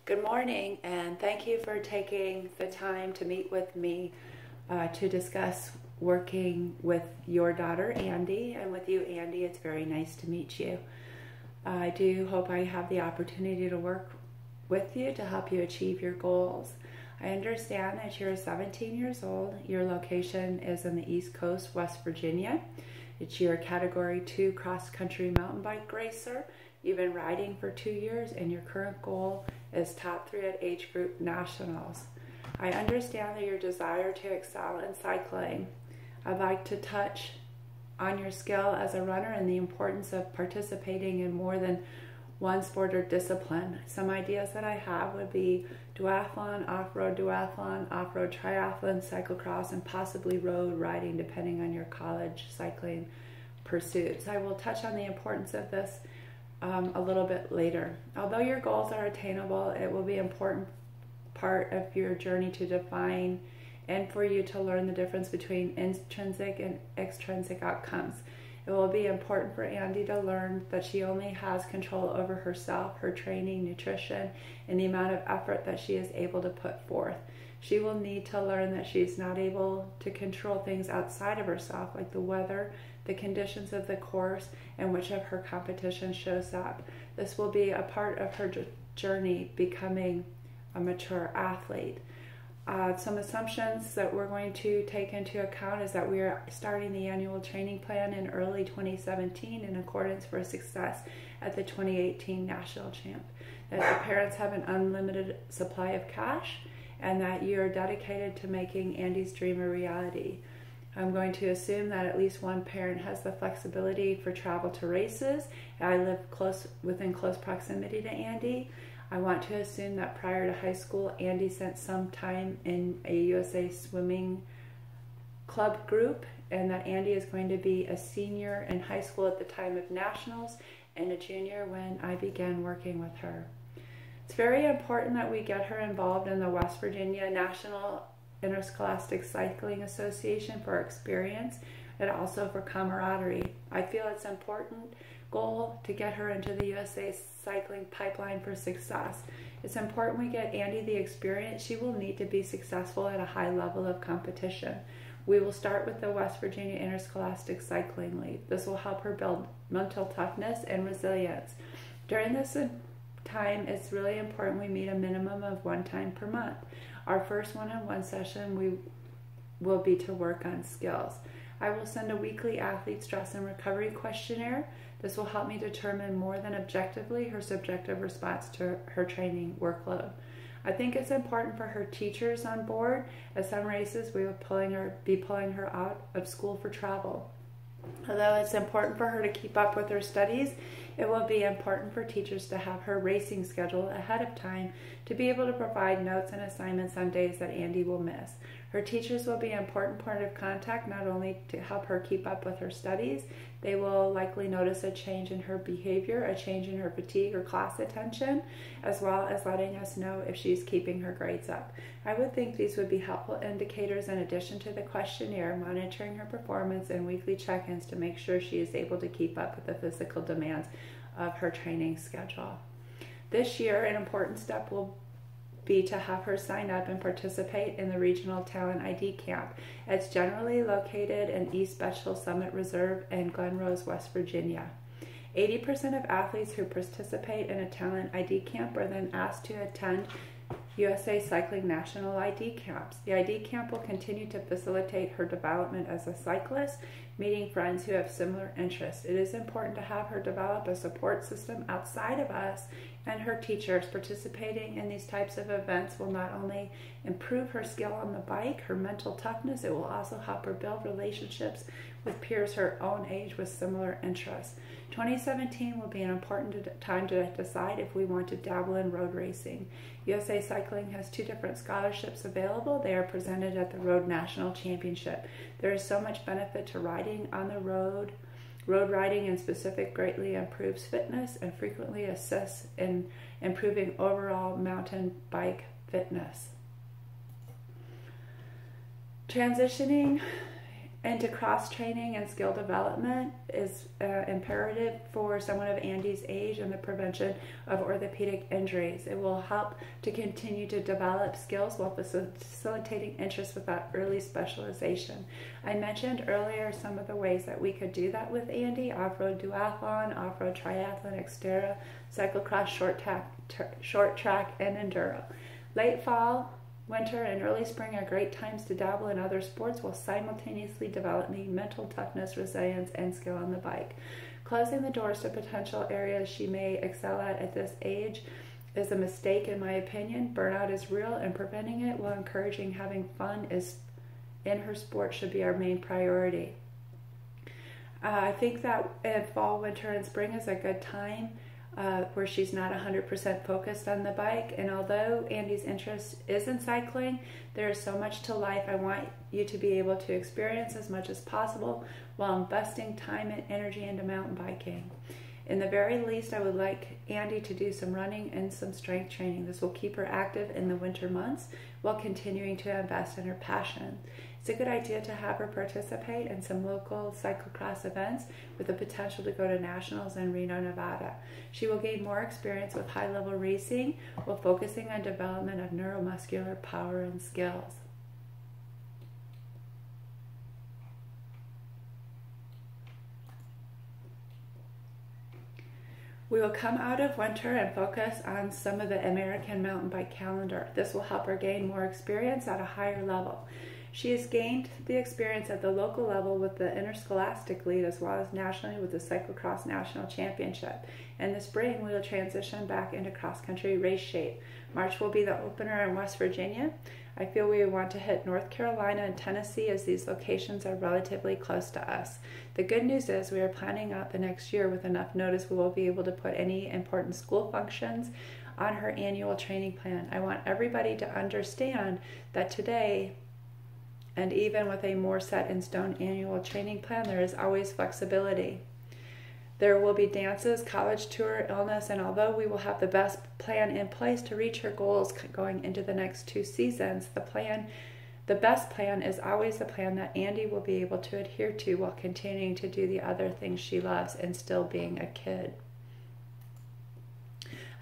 Good morning, and thank you for taking the time to meet with me to discuss working with your daughter, Andy, and with you, Andy. It's very nice to meet you. I do hope I have the opportunity to work with you to help you achieve your goals. I understand that you're 17 years old. Your location is on the East Coast, West Virginia. It's your Category 2 cross-country mountain bike racer. You've been riding for 2 years, and your current goal is top 3 at age group nationals. I understand that your desire to excel in cycling. I'd like to touch on your skill as a runner and the importance of participating in more than one sport or discipline. Some ideas that I have would be duathlon, off-road triathlon, cyclocross, and possibly road riding depending on your college cycling pursuits. I will touch on the importance of this a little bit later. Although your goals are attainable, it will be an important part of your journey to define and for you to learn the difference between intrinsic and extrinsic outcomes. It will be important for Andy to learn that she only has control over herself, her training, nutrition, and the amount of effort that she is able to put forth. She will need to learn that she's not able to control things outside of herself, like the weather, the conditions of the course, and which of her competition shows up. This will be a part of her journey becoming a mature athlete. Some assumptions that we're going to take into account is that we are starting the annual training plan in early 2017 in accordance for success at the 2018 National Champ. That the parents have an unlimited supply of cash, and that you're dedicated to making Andy's dream a reality. I'm going to assume that at least one parent has the flexibility for travel to races. I live within close proximity to Andy. I want to assume that prior to high school, Andy spent some time in a USA swimming club group, and that Andy is going to be a senior in high school at the time of nationals and a junior when I began working with her. It's very important that we get her involved in the West Virginia National Interscholastic Cycling Association for experience and also for camaraderie. I feel it's an important goal to get her into the USA cycling pipeline for success. It's important we get Andy the experience she will need to be successful at a high level of competition. We will start with the West Virginia Interscholastic Cycling League. This will help her build mental toughness and resilience. During this time, it's really important we meet a minimum of 1 time per month. Our first one-on-one session will be to work on skills. I will send a weekly athlete stress and recovery questionnaire. This will help me determine more than objectively her subjective response to her training workload. I think it's important for her teachers on board. At some races, we will be pulling her out of school for travel. Although it's important for her to keep up with her studies, it will be important for teachers to have her racing schedule ahead of time to be able to provide notes and assignments on days that Andy will miss. Her teachers will be an important point of contact, not only to help her keep up with her studies. They will likely notice a change in her behavior, a change in her fatigue or class attention, as well as letting us know if she's keeping her grades up. I would think these would be helpful indicators in addition to the questionnaire, monitoring her performance, and weekly check-ins to make sure she is able to keep up with the physical demands of her training schedule. This year, an important step will be to have her sign up and participate in the Regional Talent ID Camp. It's generally located in East Special Summit Reserve in Glen Rose, West Virginia. 80% of athletes who participate in a Talent ID Camp are then asked to attend USA Cycling National ID Camps. The ID Camp will continue to facilitate her development as a cyclist, meeting friends who have similar interests. It is important to have her develop a support system outside of us and her teachers. Participating in these types of events will not only improve her skill on the bike, her mental toughness, it will also help her build relationships with peers her own age with similar interests. 2017 will be an important time to decide if we want to dabble in road racing. USA Cycling has 2 different scholarships available. They are presented at the Road National Championship. There is so much benefit to riding on the road. Road riding in specific greatly improves fitness and frequently assists in improving overall mountain bike fitness. Transitioning Into cross training and skill development is imperative for someone of Andy's age and the prevention of orthopedic injuries. It will help to continue to develop skills while facilitating interest without early specialization. I mentioned earlier some of the ways that we could do that with Andy: off-road duathlon, off-road triathlon, Xterra, cyclocross, short track, and enduro. Late fall, winter, and early spring are great times to dabble in other sports while simultaneously developing mental toughness, resilience, and skill on the bike. Closing the doors to potential areas she may excel at this age is a mistake in my opinion. Burnout is real, and preventing it while encouraging having fun in her sport should be our main priority. I think that fall, winter, and spring is a good time where she's not 100% focused on the bike. And although Andy's interest is in cycling, there is so much to life. I want you to be able to experience as much as possible while investing time and energy into mountain biking. In the very least, I would like Andy to do some running and some strength training. This will keep her active in the winter months while continuing to invest in her passion. It's a good idea to have her participate in some local cyclocross events with the potential to go to nationals in Reno, Nevada. She will gain more experience with high-level racing while focusing on development of neuromuscular power and skills. We will come out of winter and focus on some of the American mountain bike calendar. This will help her gain more experience at a higher level. She has gained the experience at the local level with the Interscholastic League as well as nationally with the Cyclocross National Championship. In the spring, we will transition back into cross-country race shape. March will be the opener in West Virginia. I feel we want to hit North Carolina and Tennessee as these locations are relatively close to us. The good news is we are planning out the next year with enough notice we will be able to put any important school functions on her annual training plan. I want everybody to understand that today, and even with a more set-in-stone annual training plan, there is always flexibility. There will be dances, college tour, illness, and although we will have the best plan in place to reach her goals going into the next 2 seasons, the best plan is always the plan that Andy will be able to adhere to while continuing to do the other things she loves and still being a kid.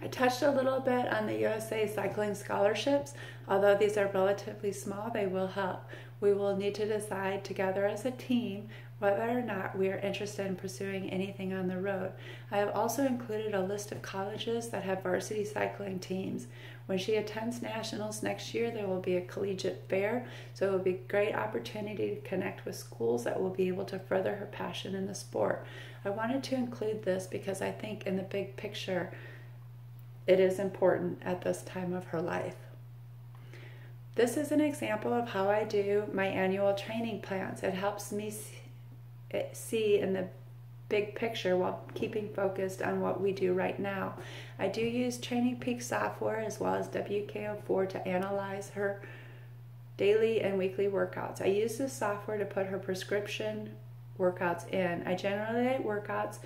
I touched a little bit on the USA cycling scholarships. Although these are relatively small, they will help. We will need to decide together as a team whether or not we are interested in pursuing anything on the road. I have also included a list of colleges that have varsity cycling teams. When she attends nationals next year, there will be a collegiate fair, so it will be a great opportunity to connect with schools that will be able to further her passion in the sport. I wanted to include this because I think in the big picture, it is important at this time of her life. This is an example of how I do my annual training plans. It helps me see in the big picture while keeping focused on what we do right now. I do use Training Peak software as well as WKO4 to analyze her daily and weekly workouts. I use this software to put her prescription workouts in. I generally write workouts.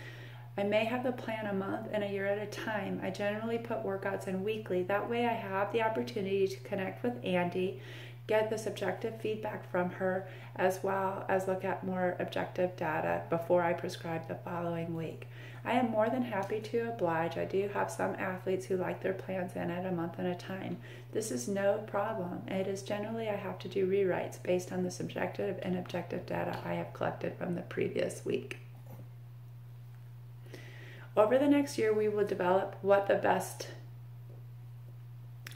I may have the plan a month and a year at a time. I generally put workouts in weekly. That way I have the opportunity to connect with Andy, get the subjective feedback from her, as well as look at more objective data before I prescribe the following week. I am more than happy to oblige. I do have some athletes who like their plans in at a month at a time. This is no problem. It is generally I have to do rewrites based on the subjective and objective data I have collected from the previous week. Over the next year, we will develop what the best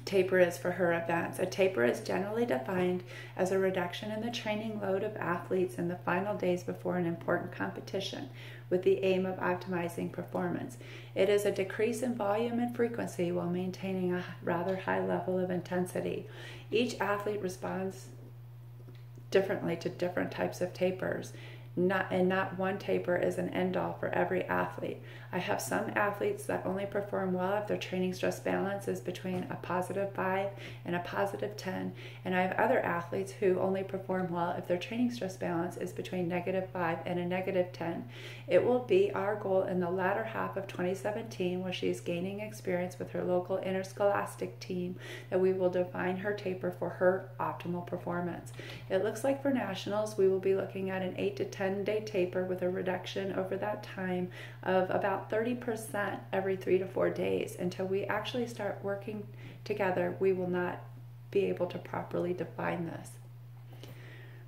taper is for her events. A taper is generally defined as a reduction in the training load of athletes in the final days before an important competition with the aim of optimizing performance. It is a decrease in volume and frequency while maintaining a rather high level of intensity. Each athlete responds differently to different types of tapers. Not one taper is an end all for every athlete. I have some athletes that only perform well if their training stress balance is between a +5 and a +10, and I have other athletes who only perform well if their training stress balance is between -5 and a -10. It will be our goal in the latter half of 2017, where she is gaining experience with her local interscholastic team, that we will define her taper for her optimal performance. It looks like for nationals, we will be looking at an 8 to 10 day taper with a reduction over that time of about 30% every 3 to 4 days. Until we actually start working together, we will not be able to properly define this.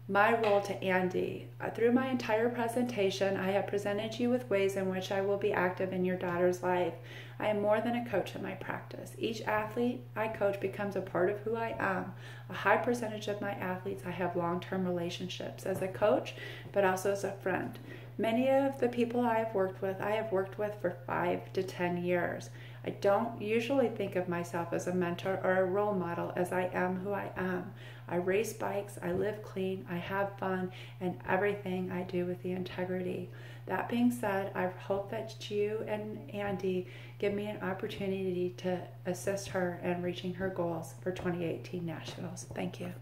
My role to Andy. Through my entire presentation, I have presented you with ways in which I will be active in your daughter's life. I am more than a coach in my practice. Each athlete I coach becomes a part of who I am. A high percentage of my athletes I have long-term relationships as a coach, but also as a friend. Many of the people I have worked with for 5 to 10 years. I don't usually think of myself as a mentor or a role model, as I am who I am. I race bikes, I live clean, I have fun, and everything I do with the integrity. That being said, I hope that you and Andy give me an opportunity to assist her in reaching her goals for 2018 Nationals. Thank you.